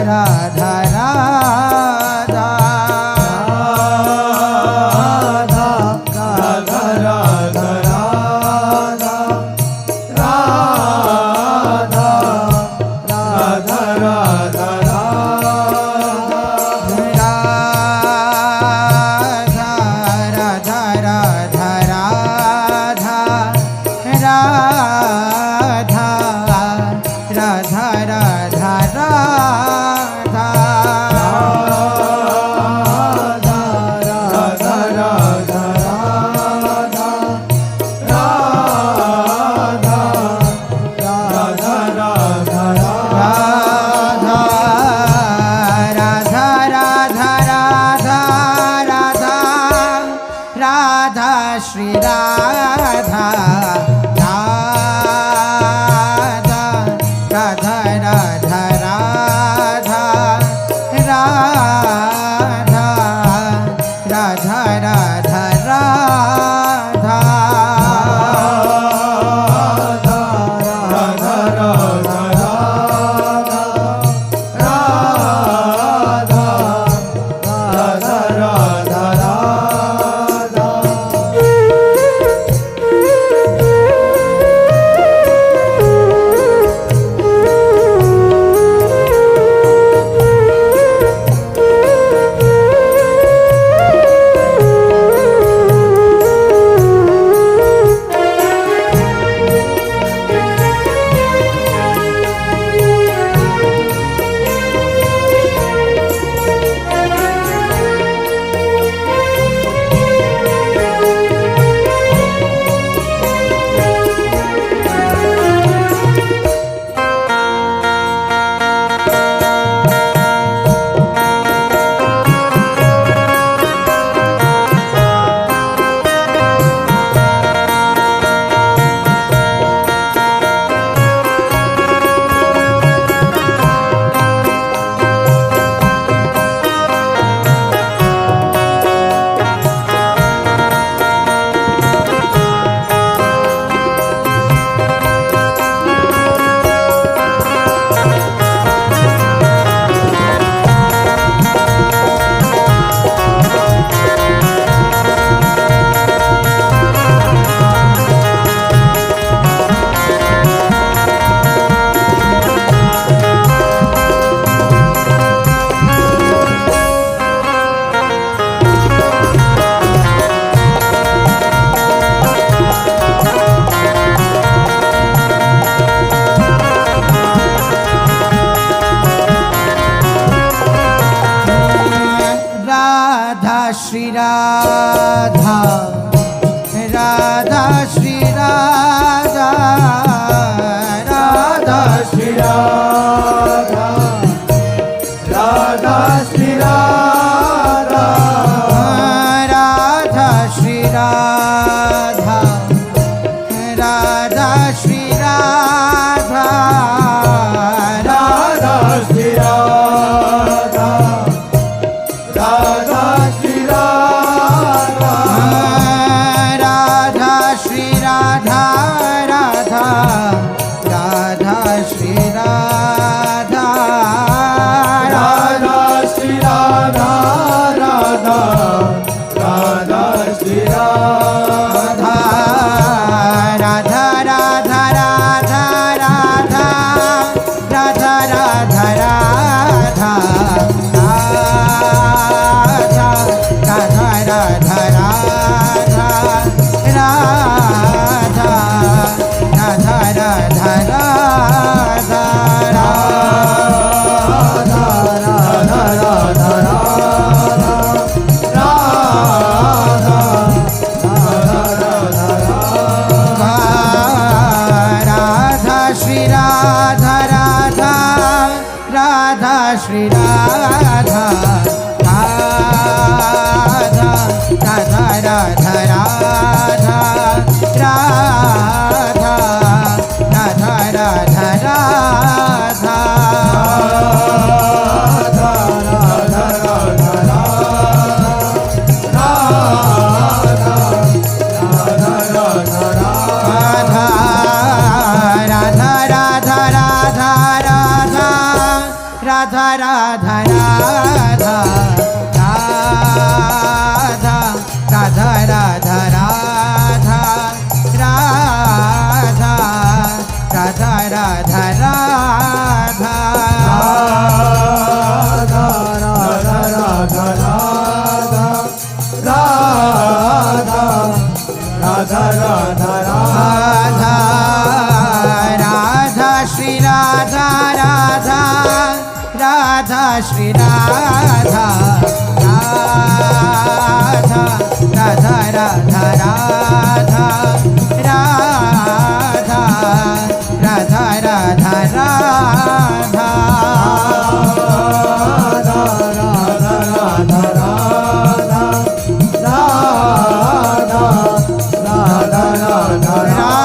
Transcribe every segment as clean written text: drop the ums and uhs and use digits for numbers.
Radha Radha Shri Radha Radha Shri Radha Radha Shri Radha Radha Shri Radha Radha Shri Radha Radha Shri Radha Radha Shri Radha Radha Shri Radha Radha Shri Radha Radha Radha Shri Radha Radha Shri Radha Radha Radha Shri Radha Radha Radha Radha Radha Radha Radha Radha Shri Radha Radha Radha Radha Radha Radha Radha Radha Radha Radha Radha Radha Radha Radha Radha Radha Radha Radha Radha Radha Radha Radha Radha Radha Shri Radha Radha Radha Shri Radha Radha Radha Radha Radha Radha Radha Radha Radha Radha Radha Radha Radha Radha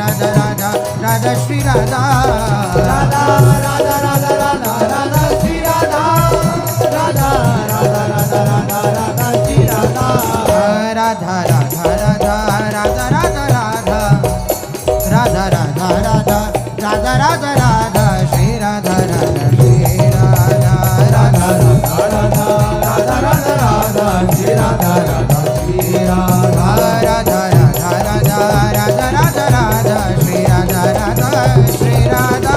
Radha Radha Radha Shri Radha Radha Radha Radha Radha Radha Shri Radha Radha Radha Radha Radha Radha Shri Radha Radha Radha Radha Radha Radha Radha Radha Radha Radha Radha Radha Radha Shri Radha Radha Shri Radha Radha Radha Radha Radha Radha Radha Shri Radha Radha Shri Radha Radha Radha Radha Radha Radha Radha Shri Radha Radha Shri Radha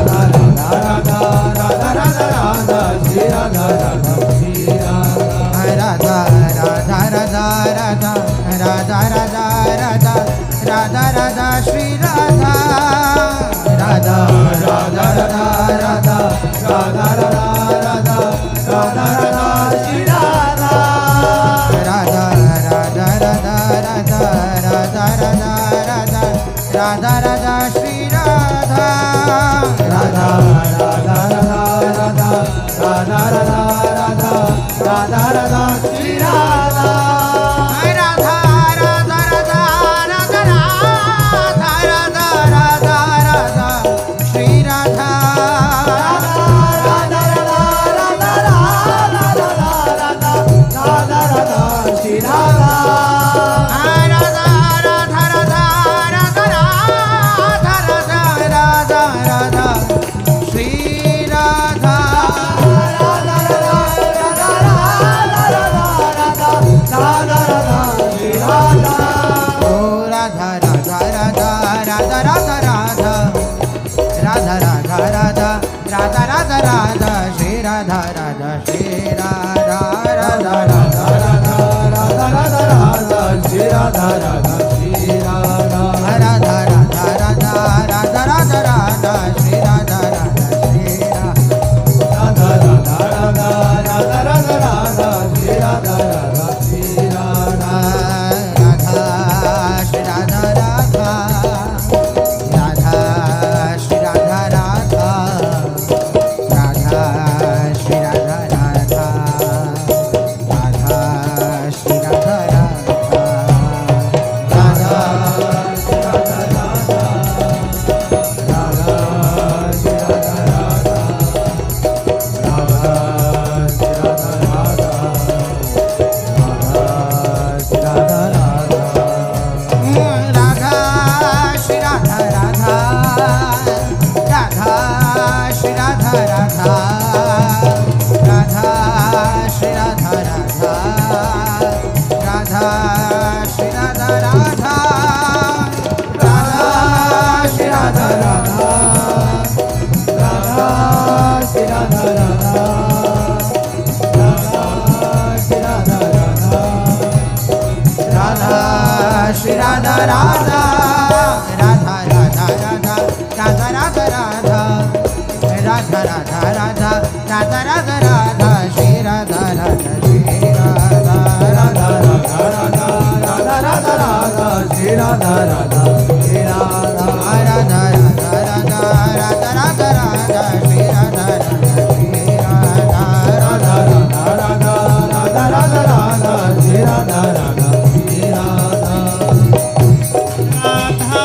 Radha Radha Radha Radha Radha Shri Radha Radha Shri Radha Radha Radha Radha Radha Radha Radha Radha Radha Radha Shri Radha Radha Radha Radha Radha Radha Radha Radha Radha Radha Shri Radha Radha Radha Radha Radha Radha Radha Radha Radha Radha Shri Radha Radha Radha Radha Radha Radha Radha Radha Radha Radha Shri Radha Radha Radha Radha Radha Radha Radha Radha Shri Radha Radha Radha Radha Radha Radha Radha Radha Shri Radha Radha Radha Radha Radha Radha Radha Radha Shri Radha Radha Radha Radha Radha Radha Shri Radha Oh Radha Radha Radha Radha Radha Radha Radha Radha Radha Radha Radha Radha Shri Radha Radha Shri Radha Radha Radha Radha Radha Radha Radha Shri Radha Radha Shri Radha Radha Radha Radha Radha Radha Radha Shri Radha Radha Shri Radha Radha Radha Radha Radha Radha Radha Shri Radha Radha Shri Radha Radha Shri Radha Radha Radha Shri Radha Radha Radha Shri Radha Radha Radha Shri Radha Radha Radha Shri Radha Radha Radha Shri Radha Radha Radha Shri Radha Radha Radha Shri Radha Radha Radha Shri Radha Radha Radha Shri Radha Radha Radha Radha Radha Radha Radha Radha Radha Radha Radha Radha Radha Radha Shri Radha Radha Shri Radha Radha Radha Radha Shri Radha Radha Radha Radha Radha Radha Radha Shri Radha Radha Shri Radha Radha Radha Radha Radha Radha Shri Radha Radha Shri Radha Radha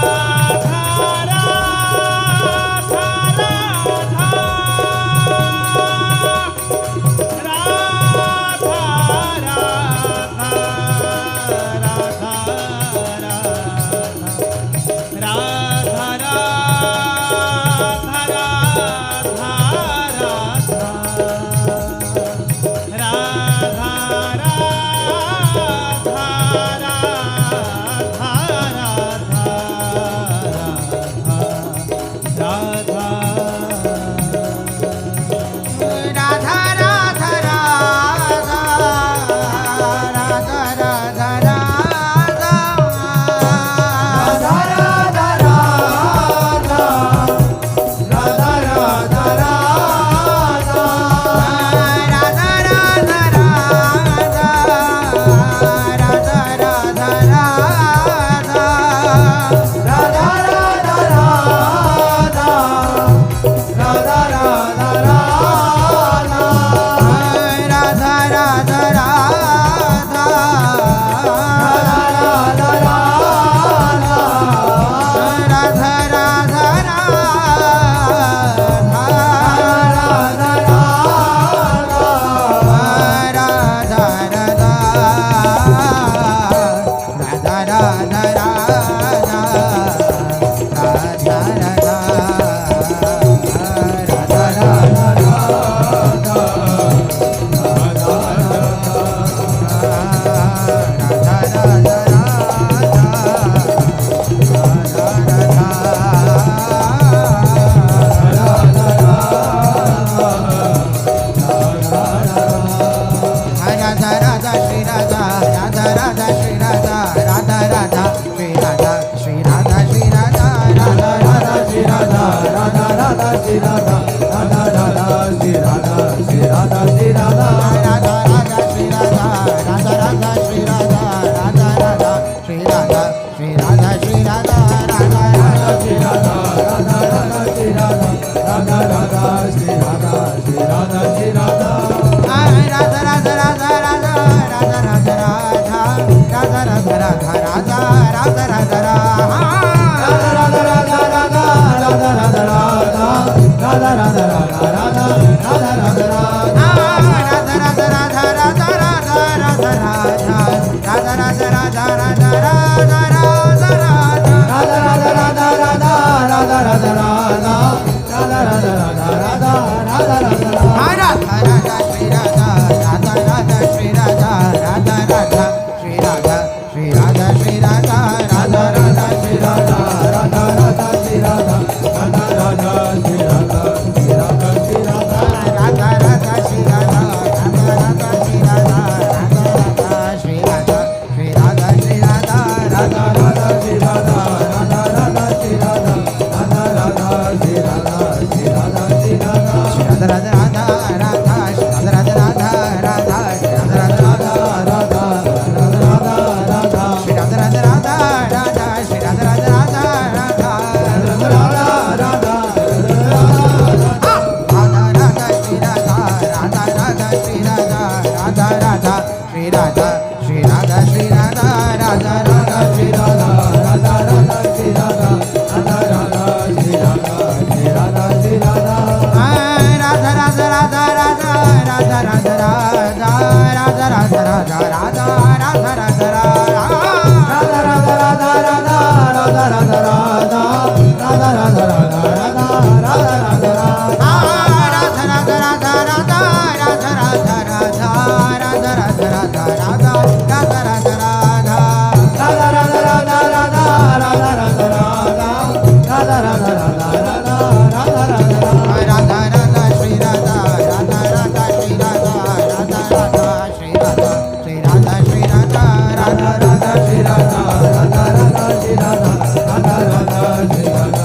Radha Radha